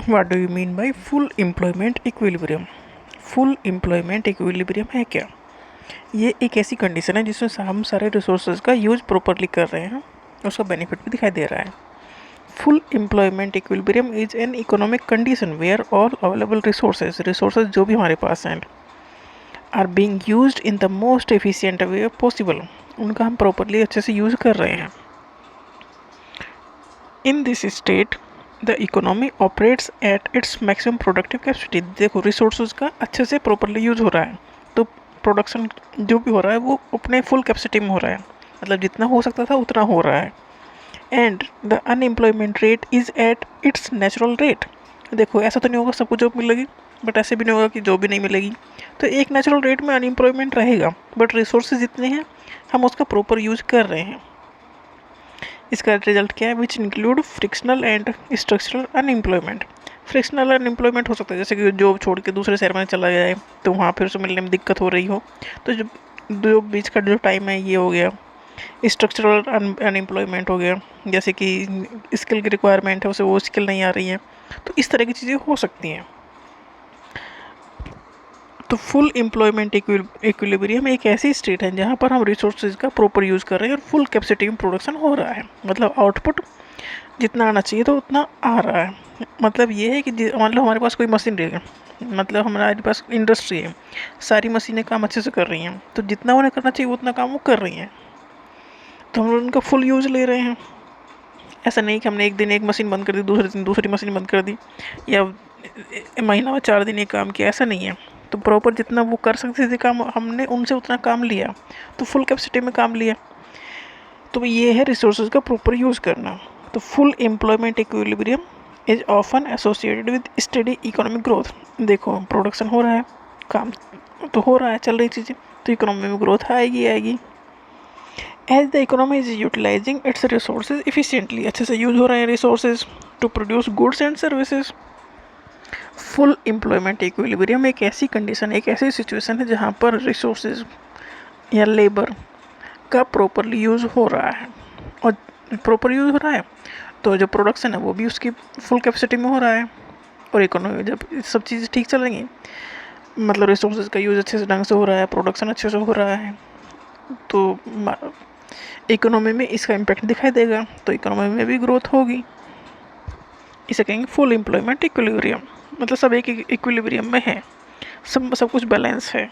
What do you mean by full employment equilibrium? Full employment equilibrium है क्या? ये एक ऐसी कंडीशन है जिसमें हम सारे रिसोर्सेज का यूज प्रॉपरली कर रहे हैं, उसका बेनिफिट भी दिखाई दे रहा है। Full employment equilibrium is an economic condition where all available resources जो भी हमारे पास हैं are being used in the most efficient way possible, उनका हम प्रॉपरली अच्छे से यूज कर रहे हैं। In this state the economy operates at its maximum productive capacity. देखो, रिसोर्सेज का अच्छे से प्रॉपरली यूज हो रहा है तो प्रोडक्शन जो भी हो रहा है वो अपने फुल कैपेसिटी में हो रहा है, मतलब जितना हो सकता था उतना हो रहा है। And the unemployment rate is at its natural rate. देखो, ऐसा तो नहीं होगा सबको जॉब मिलेगी, बट ऐसे भी नहीं होगा कि जॉब भी नहीं मिलेगी। तो एक नेचुरल रेट में अनएम्प्लॉयमेंट रहेगा, बट रिसोर्सेज इतने हैं, हम उसका प्रॉपर यूज कर रहे हैं। इसका रिजल्ट क्या है? Which include frictional and structural unemployment. Frictional unemployment हो सकता है जैसे कि जॉब छोड़ के दूसरे शहर में चला गया है तो वहाँ फिर उसे मिलने में दिक्कत हो रही हो, तो जो बीच का जो टाइम है ये हो गया। स्ट्रक्चरल अनएम्प्लॉयमेंट हो गया, जैसे कि स्किल की रिक्वायरमेंट है उसे वो स्किल नहीं आ रही है, तो इस तरह की चीज़ें हो सकती हैं। तो फुल एम्प्लॉयमेंट इक्विलिब्रियम एक ऐसी स्टेट है जहाँ पर हम रिसोर्सेज का प्रॉपर यूज़ कर रहे हैं और फुल कैपेसिटी में प्रोडक्शन हो रहा है, मतलब आउटपुट जितना आना चाहिए तो उतना आ रहा है। मतलब ये है कि मतलब हमारे पास कोई मशीन है, मतलब हमारे पास इंडस्ट्री है, सारी मशीनें काम अच्छे से कर रही हैं, तो जितना उन्हें करना चाहिए उतना काम वो कर रही हैं, तो हम लोग उनका फुल यूज़ ले रहे हैं। ऐसा नहीं कि हमने एक दिन एक मशीन बंद कर दी, दूसरे दिन दूसरी मशीन बंद कर दी, या महीना में 4 दिन एक काम किया, ऐसा नहीं है। तो प्रॉपर जितना वो कर सकते थे काम, हमने उनसे उतना काम लिया, तो फुल कैपेसिटी में काम लिया। तो ये है रिसोर्सेज का प्रॉपर यूज़ करना। तो full employment equilibrium is often associated with study economic growth. देखो, प्रोडक्शन हो रहा है, काम तो हो रहा है, चल रही चीज़ें, तो इकोनॉमी में ग्रोथ आएगी। As the economy is utilizing its resources efficiently, अच्छे से यूज हो रहे हैं resources to produce goods and services. Full employment equilibrium एक ऐसी कंडीशन, एक ऐसी सिचुएशन है जहाँ पर रिसोर्सेज या लेबर का प्रॉपरली यूज़ हो रहा है, और प्रॉपर यूज़ हो रहा है तो जो प्रोडक्शन है वो भी उसकी फुल कैपेसिटी में हो रहा है, और इकोनॉमी जब सब चीज़ें ठीक चल रही हैं, मतलब रिसोर्सेज का यूज़ अच्छे से ढंग से हो रहा है, प्रोडक्शन अच्छे से हो रहा है, तो इकोनॉमी में इसका इम्पैक्ट दिखाई देगा, तो इकोनॉमी में भी ग्रोथ होगी। इसे कहेंगे फुल एम्प्लॉयमेंट इक्विलिब्रियम, मतलब सब एक इक्विलिब्रियम में है, सब कुछ बैलेंस है।